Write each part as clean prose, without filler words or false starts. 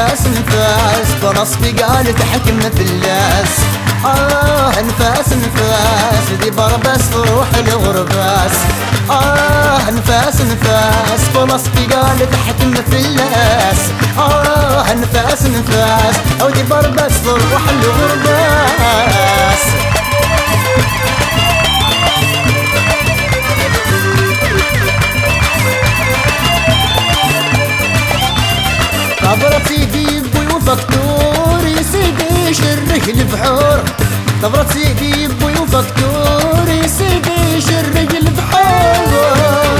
انفاس انفاس بنصبي قال تحكم في اللاس. انفاس انفاس دي بربس روح الغرباس. انفاس انفاس بنصبي قال تحكم في اللاس. انفاس انفاس او دي بربس روح الغرباس. طبرة سيدي بوي وفكتوري سيدي شرك البحور. طبرة سيدي بوي وفكتوري سيدي شرك البحور.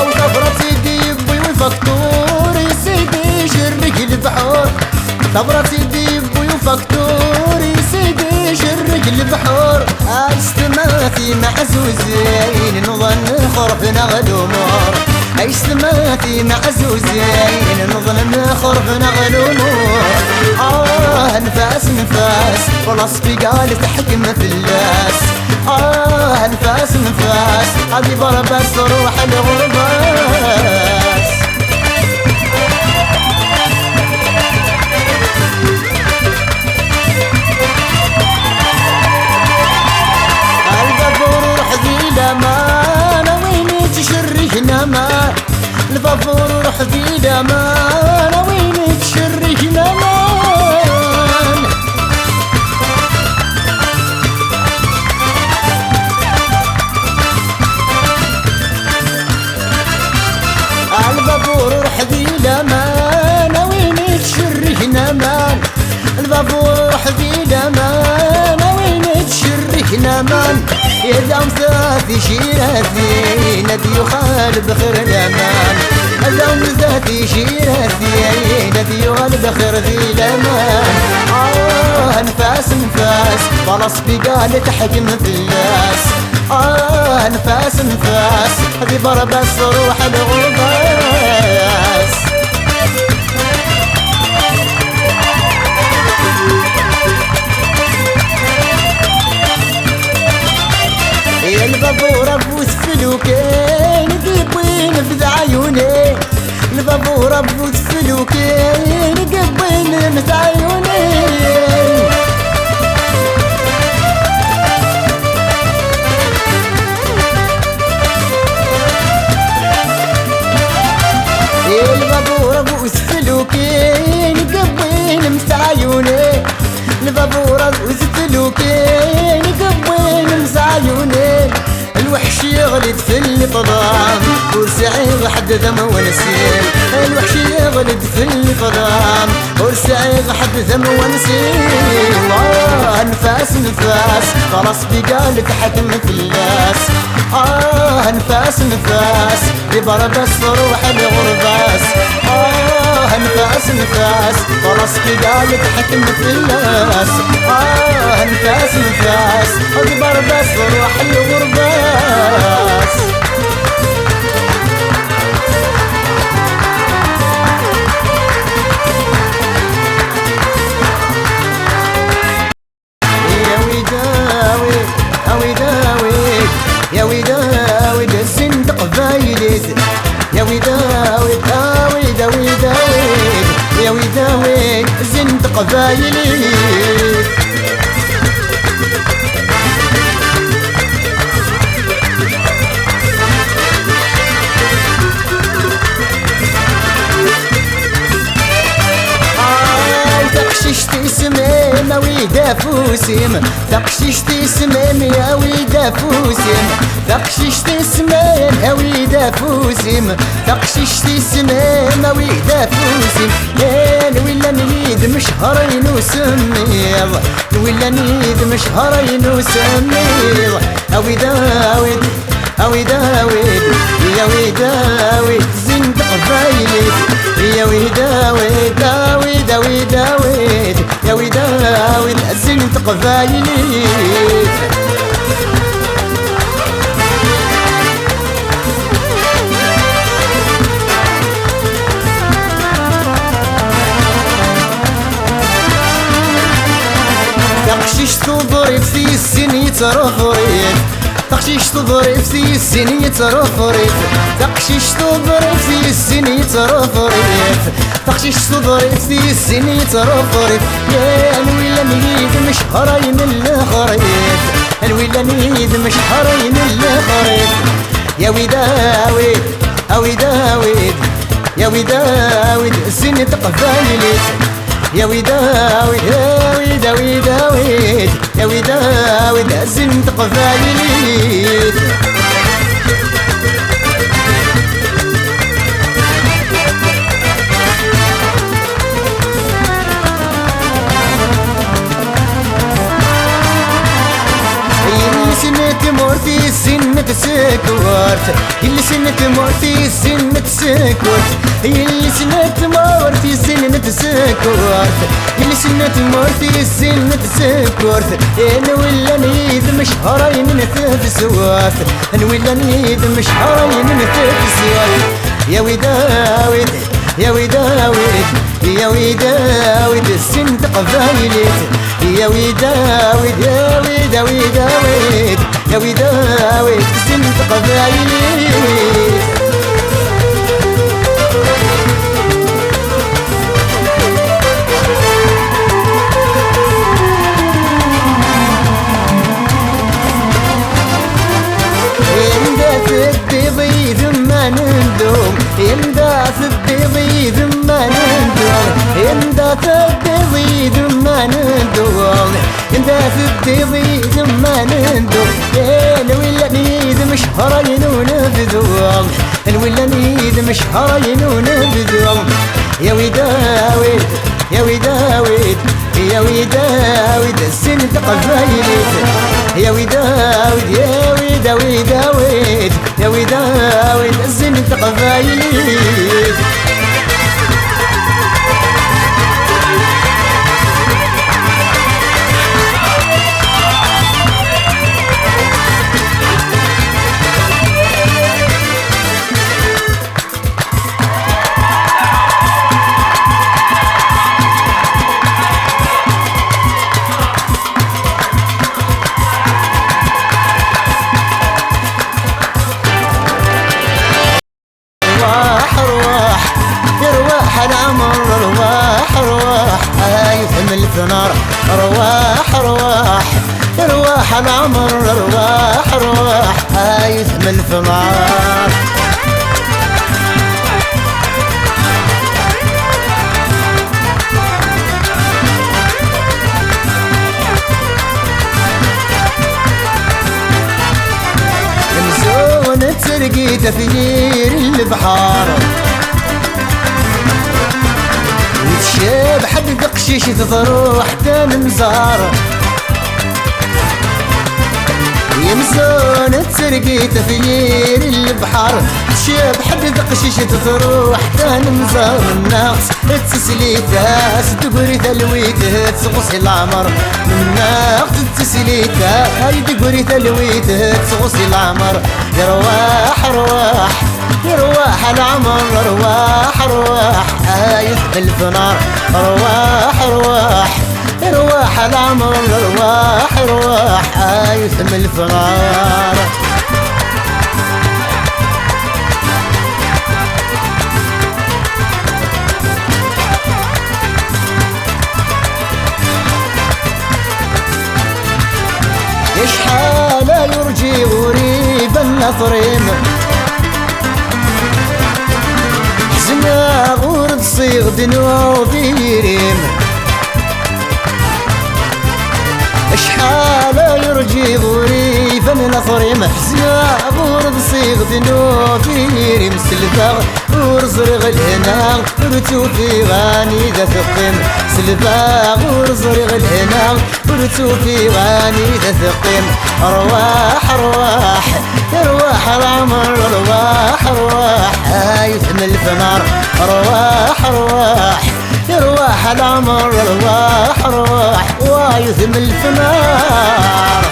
وطبرة سيدي بوي وفكتوري سيدي شرك البحور. طبرة سيدي بوي وفكتوري سيدي شرق البحور. استماتي مع زوزين نظن خرفنا غلومور. استماتي مع زوزين نظن خرفنا غلومور. انفاس انفاس ونصبي قال تحكم في اللاس. انفاس انفاس هذي بربس روح الغرباس. البابور روح في الامان وين تشري الامان. البابور روح في الامان وين تشري الامان. البابور روح في الامان وين تشري الامان. يا دام ذاتي شيراتي ندي يخالب خير الامان. دام ذاتي شيراتي ندي يخالب خير ذي الامان. انفاس انفاس خلاص بقال تحكم في الناس. انفاس انفاس هذي بربس روح الغرباس. يا البابورة بوس فلوكين قبين في عيوني. البابورة بوس فلوكين قبين في عيوني. يا البابورة بوس فلوكين قبين في عيوني. البابورة بوس فلوكين قبين في عيوني. الوحش يغلد في الفضام ورسعيغ حد ذم ونسيم. الوحش يغلد في الفضام ورسعيغ حد ذم ونسيم. انفاس انفاس خلاص بقال تحكم في الناس. انفاس انفاس ببربس روح الغرباس. انفاس انفاس خلاص بقال تحكم في الناس. انفاس انفاس ببربس روح الغرباس. يا ويداوي الزندق فايلد. يا ويداوي داوي داوي داوي يا ويداوي الزندق فايلد. تقششتي سميم يا ويدا فوسيم. تقششتي سميم يا ويدا فوسيم. تقششتي سميم يا ويدا فوسيم. تقششتي سميم يا ويدا فوسيم. لين ولا نريد مشهرين وسميض. ولا نريد مشهرين وسميض. اوي داويد اوي داويد يا ويداويد زندق فايلد. يا ويداويد داوي داوي داويد يا ويداويد زندق فايلد. تقشش تضرب في السن يترفريف تقشيش تضرب في السن يترفريف تقشيش تضرب في السن يترفريف تقشيش تضرب في السن يترفريف يا الويلة نيد مش هراين الخريف الويلة نيد مش هراين الخريف يا ويداويد أويداويد يا ويداويد السن تقفايليت يا ويداويد يا ويداويد يا ويداويد السن تقفايليت سنة مورتي سنة سكورت اللي سنة مورتي سنة سكورت اللي سنة مورتي سنة سكورت اللي سنة مورتي سنة سكورت انا ولا نيد مش هراين نثف سوات انا ولا نيد مش هراين نثف سوات يا ويداويد يا ويداويد يا ويداويد السن تقفايليت يا ويداويد يا ويداويد يا ويداويد السن تقفايليت البيض ما ندوم ينداث البيض ما ندوم ينداث البيض ما ندوم ينداث البيض ما ندوم يا الويلة نيد مش هراين ونبذوم الويلة نيد مش هراين ونبذوم يا ويداويد يا ويداويد يا ويداويد السن تقفايليت يا ويداويد يا ويداويد يا ويداويد السن تقفايليت الثنار ارواح ارواح ارواح العمر ارواح ارواح هايث من الثمار يمزون ترقي تفجير البحار شاب حد دقشيش تضروح تان مزار يمزون تسرقي تفيير البحر شاب حد دقشيش تضروح تان مزار الناس تسليتها تقري ثلويته تغصي العمر الناس تسليتها تقري ثلويته تغصي العمر يا رواح رواح يرواح العمر ارواح ارواح هايث الفنار ارواح ارواح يرواح العمر ارواح ارواح هايث الفنار يشحال يرجي غريب النظرين حزنا غور تصيغ دنوبي ريم شحال يرجي غريبا نظريم حزنا غور تصيغ دنوبي ريم سلفاغ ورزرغ الهنا ورتو في غاني ذا ثقيم سلفاغ ورزرغ الهنا ورتو في غاني ذا ثقيم ارواح ارواح ارواح العمر ارواح ارواح هايث من الفنار ارواح ارواح ارواح العمر ارواح ارواح وايث من الفنار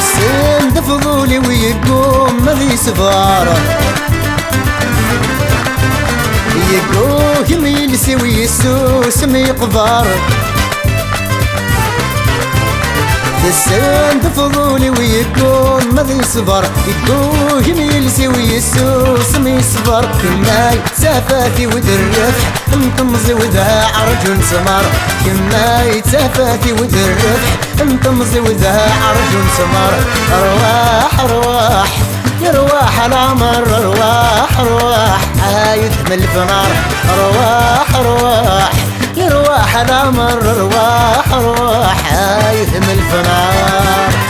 السند فضولي ويقوم ما ذي سفارة يقوم يلسي ويسوس ميقبار السند فضولي ويقوم ما ذي صبر يقوم يلسي ويسوس ميصبر كماي سافاتي ودرفح انتمزي وذا عرج سمر كماي سافاتي ودرفح انتمزي وذا عرج سمر ارواح ارواح يا رواح العمر ارواح ارواح عايد من الفنار ارواح ارواح يا رواح العمر ارواح ارواح عايد من الفنار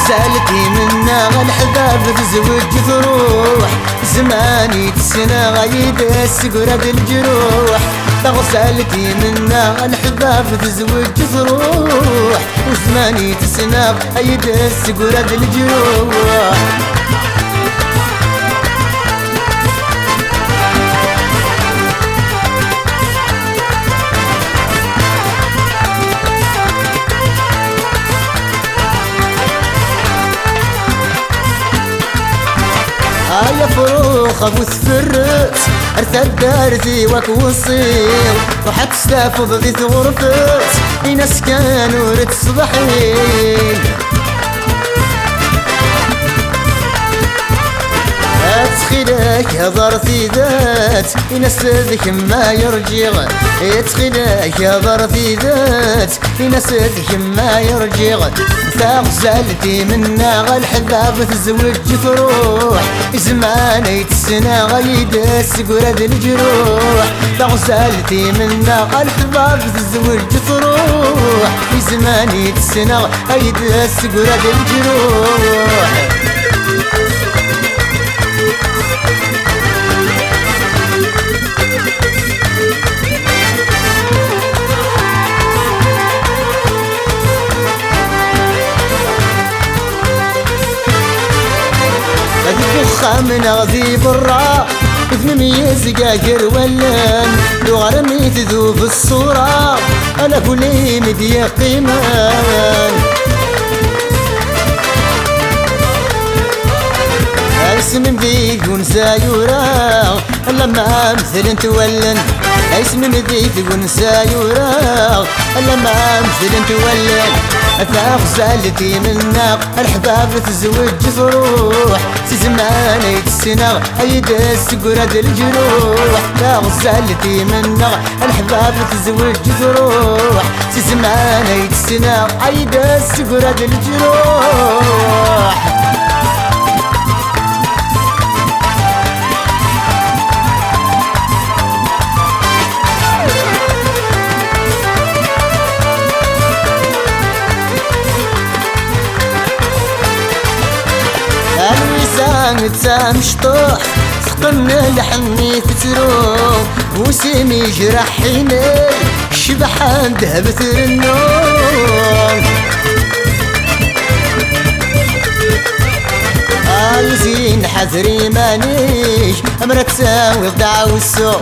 سالتي منا غالحباب تزوج تروح زماني تسنى غايد السقرة الجروح تغسلتي منا غالحباب تزوج تروح وزماني تسنى غايد السقرة الجروح يا فروخ ابو سفرت ارتد دارتي وك وصيل وحد ستافض ذي غرفت ناس كانوا رد صبحين اتخيلك هضرتي ذات ناس ذيك ما يرجع اتخيلك هضرتي ذات ناس ذيك ما يرجع تغزلتي منا غالحباب تزوج تروح زماني تسنى غيد السقرة الجروح تغزلتي منا غالحباب تزوج تروح زماني تسنى غيد السقرة الجروح من غذي برا ابن ميز قاقر ولان لو غرمي تذوب الصورة انا كلي مدي قيمان اسم مذيك ونسى يورا لما مثل تولن اسم مذيك ونسى يورا لما مثل تولن تغزلتي منا الحباب تزوج تروح زماني تسنى عيد السقرة الجروح تغزلتي منا الحباب تزوج تروح زماني تسنى عيد السقرة الجروح تسام شطوح ثقلنا لحني تتروح وسيمي جرح حيني شبحان ذهبت النوم يزين حذري مانيش امرا تساوي الضع والسوق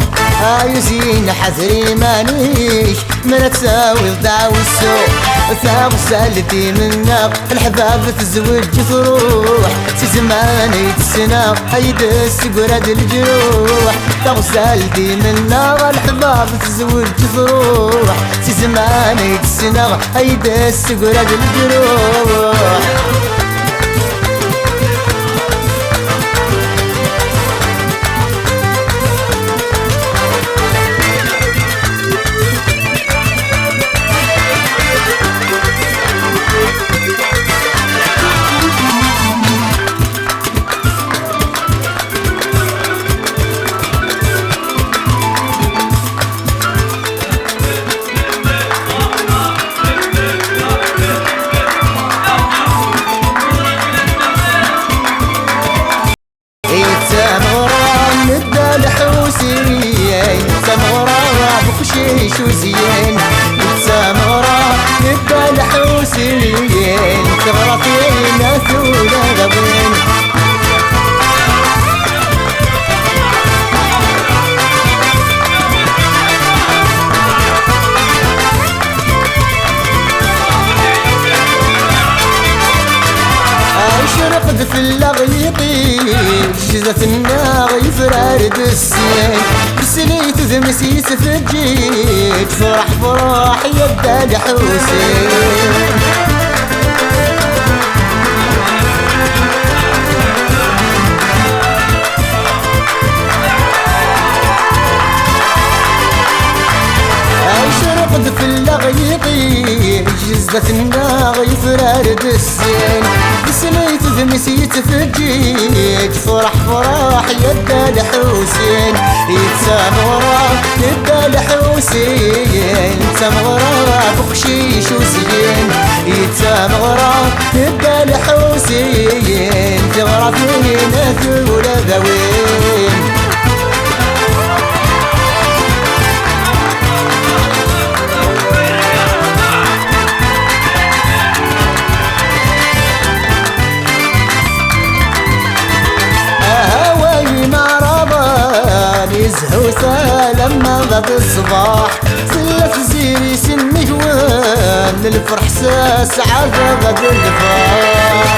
يزين حذري مانيش امرا تساوي الضع والسوق تغسلتي منا الحباب تزوج تروح زماني تسنى عيد السقرة الجروح تغسلتي منا الحباب تزوج تروح زماني تسنى عيد السقرة الجروح حوسين تمغرا بخشيش وزين تمغرا نبدا الحوسين تغرى فينا ثولا غبين رقد في اللغيطي جزة الناغ يفرارد السين بسليت ذمسيس في الجيج فرح فرح يبدا الحوسين رقد في اللغيطي جزة الناغ يفرارد السين بسليت ذمسيت في الجيج فرح فرح يبدا الحوسين يتسامغرا يبدا الحوسين تمغرا بخشيش وزين يتسامغرا يبدا الحوسين تغرى فينا ثولا ذوين زهوسة لما غاب الصباح سلف زيري سمي هوان للفرح سعادة غد الفرح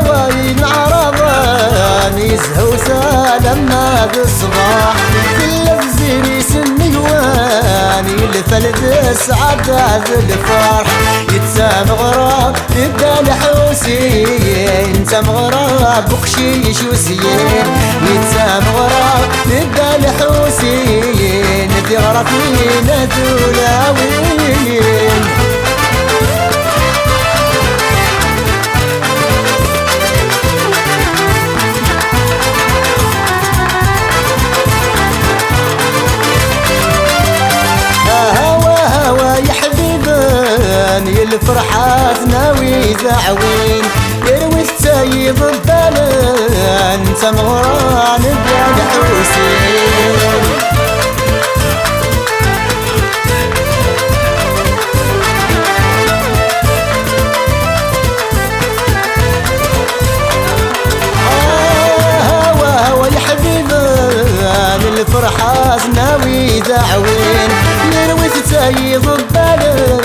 وين عربان زهوسة لما غاب الصباح سلف زيري سمي هوان الفلد سعادة الفرح يتسامغرا يبدا الحوسين تمغرا بخشيش وزين يتسامغرا يبدا الحوسين تغرى فينا ثولاوين الفرحات ناوي زعوين يروي التايب الضلال تمغرا نبدا الحوسين هوا يا حبيبان الفرحات ناوي زعوين يروي التايب الضلال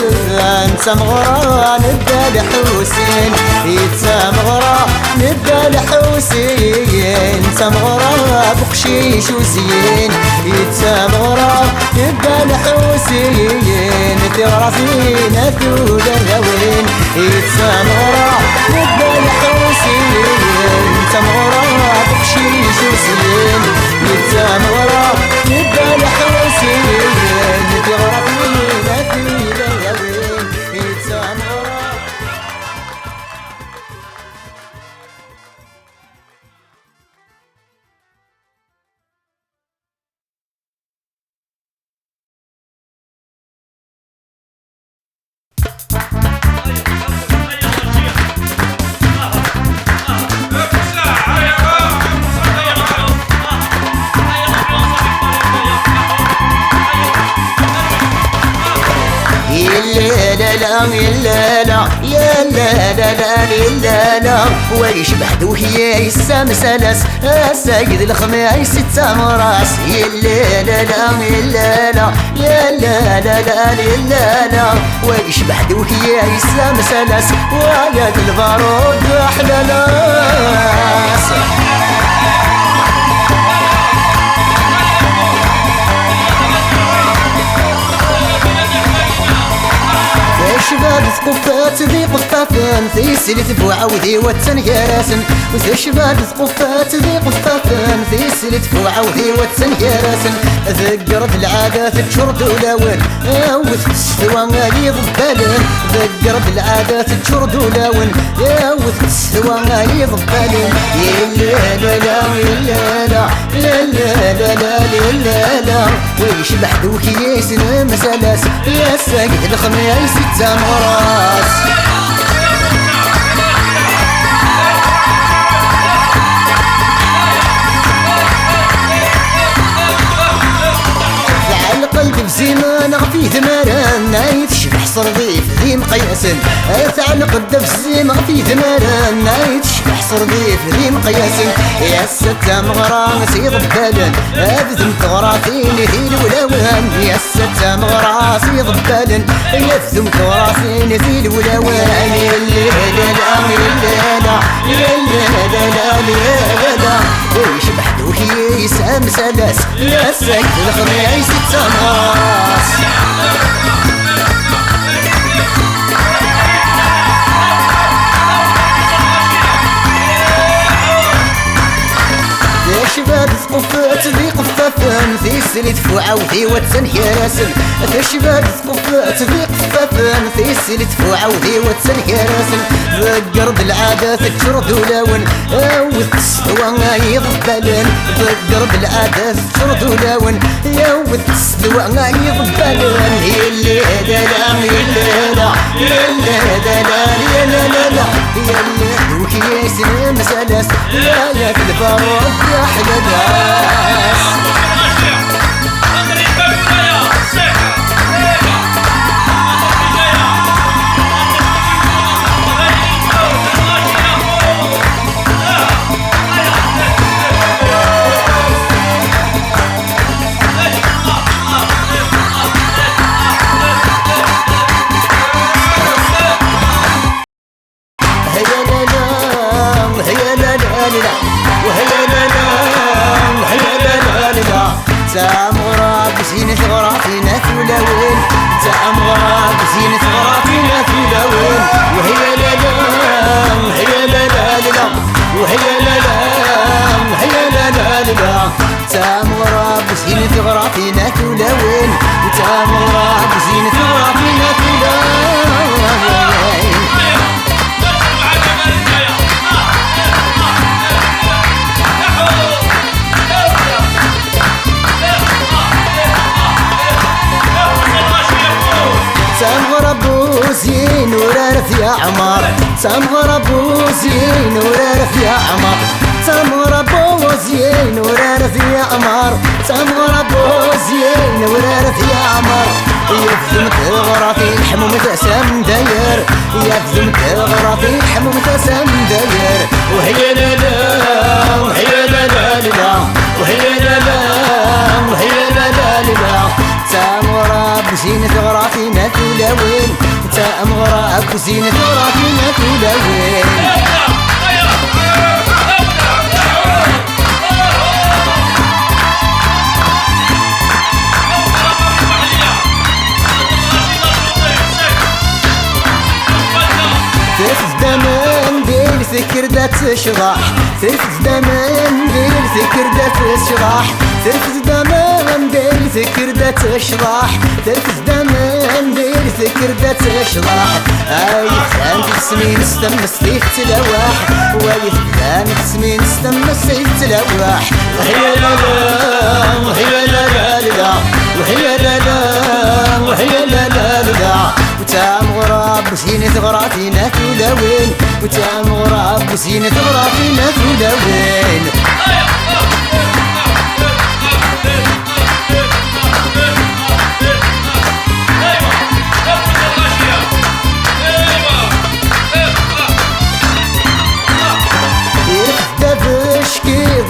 تمغرا نبدا الحوسين يتسامغرا نبدا الحوسين تمغرا بخشيش وزين يتسامغرا نبدا الحوسين تغرى فينا ثولا الهوين يتسامغرا نبدا الحوسين تمغرا بخشيش وزين يتسامغرا نبدا الحوسين تغرى فينا ثولا الهوين يا لا يا لا لا لا لا لا ويش بعدو هي السمسلس السيد الخميس التمراس يا لا لا لا يا لا لا لا لا ويش بعدو هي السمسلس ويا البارود احلى ناس شباب ثقفات ذي قفافن في سلة فوعودي وتنهراسن وذا شباب ثقفات ذي قفافن في سلة فوعودي وتنهراسن ذكرت العادات تشرد ولاون وث تستوى غالي ضبالن ذكرت العادات تشرد ولاون وث تستوى غالي ضبالن يلا لا لا لا لا لا لا لا لا لا ويشبح دوكي يسن مسالاس يا ساقد الخميس التمراس قلبي بزيمان غفيه ثماران نايت شبح صرضيف ذي مقياسن تعلق الدف زيم غفيه ثماران نايت شبح صرضيف ذي مقياسن يا ستة مغران سيض ببالن أبذم تغراثيني ذي الولاوان يا ستة مغران سيض ببالن يبذم تغراثيني ذي الولاوان يلا لا لا لا ويشبح دوكي يسام سلاس يا ساكت الخميس التماس يا شباب ثقفات ذي قفافن في سلة فوعودي وتنهراسن يا شباب ثقفات ذي قفافن في سلة فوعودي وتنهراسن ذكرت العادات تشرد ولاون وتستوى غايض بالن ذكرت العادات تشرد ولاون وتستوى غايض بالن يلا لا لا لا لا لا يلا دوكي ياسن مسالاس يا البارود يا أحلى ناس تامغرا بزينة غرافينا في ولاوين تامغرا بزينة غرافينا في ولاوين وهي لا لا وهي لا لا لا وهي لا لا وهي لا لا لا تامغرا بزينة غرافينا في ولاوين تامغرا بزينة غرافينا في ولاوين تامغرا بوزين ورارف يا عمار تامغرا بوزين ورارف يا عمار تامغرا بوزين ورارف يا عمار تامغرا بوزين ورارف يا عمار يفزمت الغرافي الحموم تسام داير يفزمت الغرافي الحموم تسام داير وهي لا لا وهي لا لا لا وهي لا لا وهي لا لا لا تامغرا بزينة غرافينا في ولاوين تامغرا بزينة غرافينا في ولاوين زمان دير فكر دا تشرح ثلث زمان دير فكر دا تشرح ثلث زمان دير فكر دا تشرح ثلث زمان دير فكر دا تشرح اي ثاني تسمين استمس فيه تلواح واي ثاني تسمين استمس فيه تلواح وهي لا لا وهي لا لا لا وهي لا لا وهي لا لا لا وتامغرا بزينة غرافينا في ولاوين وتامغرا بزينة غرافينا في ولاوين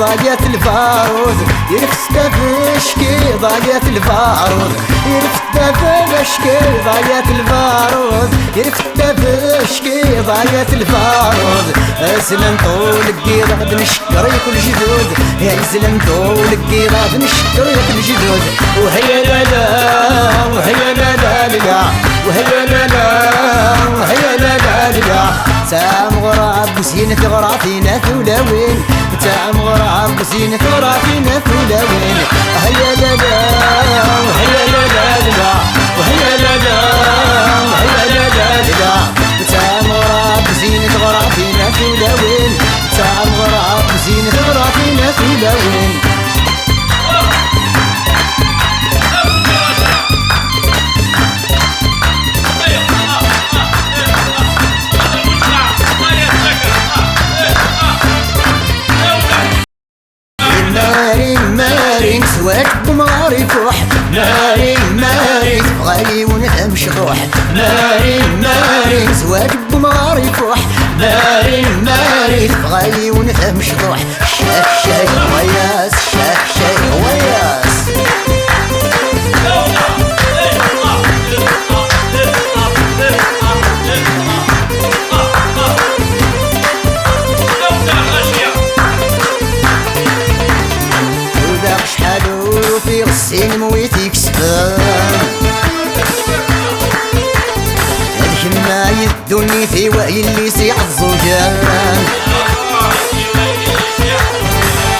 ضاقت الفاروز يرفس دفشكي ضاقت الفاروز يرفس دفشكي ضاقت الفاروز يرفس دفشكي ضاقت الفاروز اسلم طول القيضة بنشكر كل جدود يا اسلم طول القيضة بنشكر كل جدود وهي لا لا وهي لا لا لا وهي لا لا بزينة غرافينا ثولاوين تاع مغراب بزينة غرافينا ثولاوين هيا لا لا هيا لا لا لا وهيا لا لا هيا لا لا لا تاع مغراب بزينة غرافينا ثولاوين تاع مغراب بزينة غرافينا ثولاوين سواك بمغاري فوح ماري ماري غالي ونفهم شطوح ماري ماري سواك بمغاري فوح ماري ماري غالي ونفهم شطوح شاك شاك وياس شاك شاك وياس في غسين مويتي كسبان هذيك ما يدوني في وعي اللي سيع الزوجان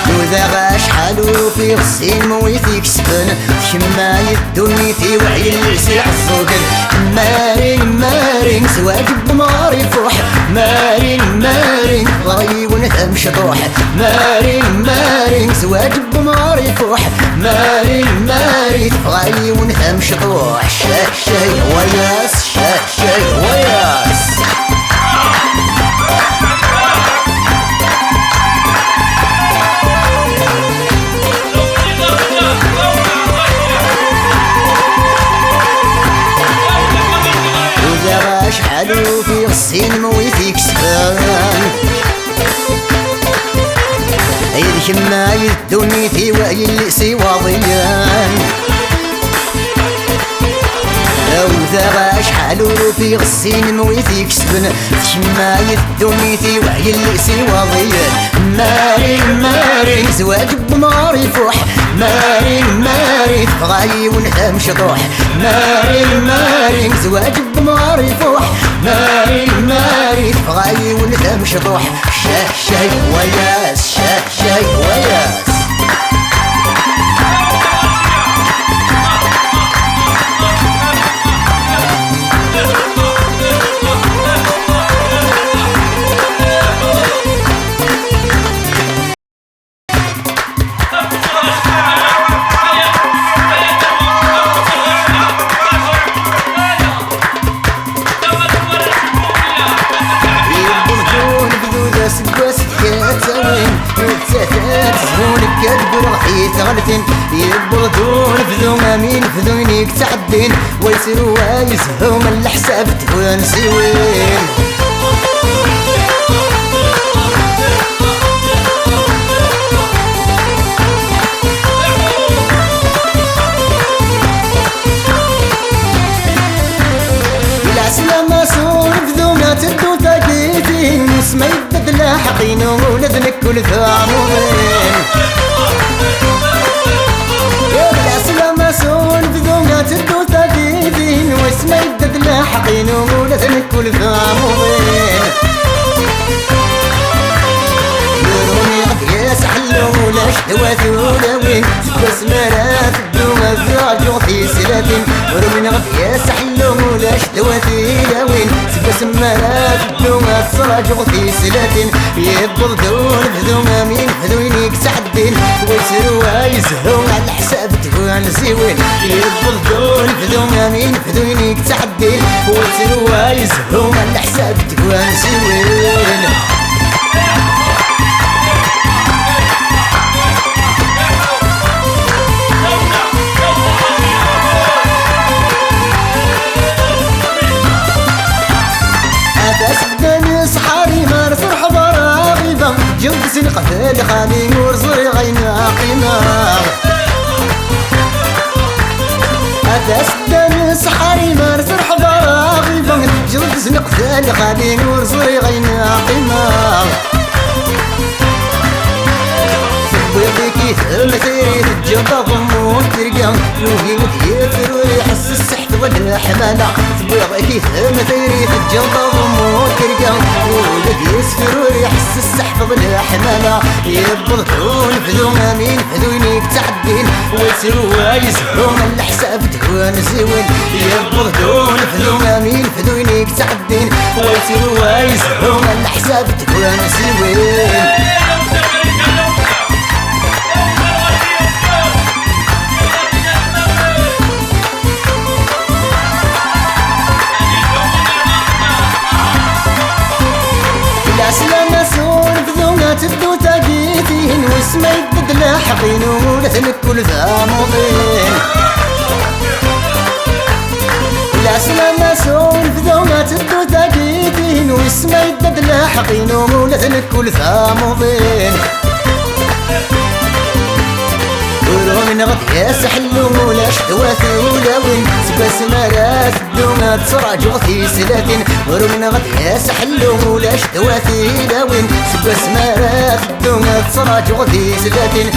وذا غاش حالو في غسين مويتي كسبان شما يدوني في وعي اللي سيع الزوجان مارين مارين سواجب بماري فوح مارين مارين غاي ونفهم شطوح مارين مارين سواجب بماري فوح مارين مارين غاي ونفهم شطوح شاك شاي وياس شاك شاي وياس شحالو في غسين مويتي كسبان هيديك ما يدوني في وعي اللي سواضيان وذا شحالو في غسين مويتي كسبان شما يدوني في وعي اللي سواضيان مارين مارين زواج بماري فوح مارين مارين غاي ونفهم شطوح مارين مارين زواج بماري فوح مارين مارين غاي ونفهم شطوح شاك شاي وياس شاك شاي وياس غلتين يبغضون فذو امين فذوينيك تعدين ويصيروا يزهوا من الحساب تكون سوين العسلامة صور فذو ما تدو تاقيتين اسمه يبدل حقين ولذنك كل ثاموين العسلامة صور فذو ما تدو تاقيتين واسمه يبدل حقين ولذنك كل ثاموين يروني غياس حلو ولاش دوات وين بس مرات الدوما ذاجو في سلاتين ورمي غياس حلو ولاش دوات وين بس مرات الدوما ذاجو في سلاتين يبردون بذوما مين بذوينيك تعدين ويسروا يزهوا على حساب تكون زوين يبردون بذوما مين بذوينيك تعدين ويسروا يزهوا على حساب تكون زوين جود سنقة لخاني ورزري غينا قمار أتسدن سحاري مارسر حضاري جود سنقة لخاني ورزري غينا قمار ويبكي ثمثيري تجبض موت ترقى روحي وتيفر ويحس السحت والحمالة كيف مثيري في الجنطة وموت ترقى ولد يسفر ويحس السحب بالحمالة يبضون فذو مين فذوينيك تعدين ويسروا يسهرون الحساب تكون زوين يبضون فذو مين فذوينيك تعدين ويسروا يسهرون الحساب تكون زوين العسلامة سون فذونا تبدو تاقيتين واسما يدد لاحقين ولثن كل ذا مضين العسلامة سون فذونا تبدو تاقيتين واسما يدد لاحقين ولثن كل ذا مضين من غد يا سحلو ولا شتواثي ولا وين سباس مرات الدوما تسرع جوثي سلاتين من غد يا سحلو ولا شتواثي ولا وين سباس مرات الدوما تسرع جوثي سلاتين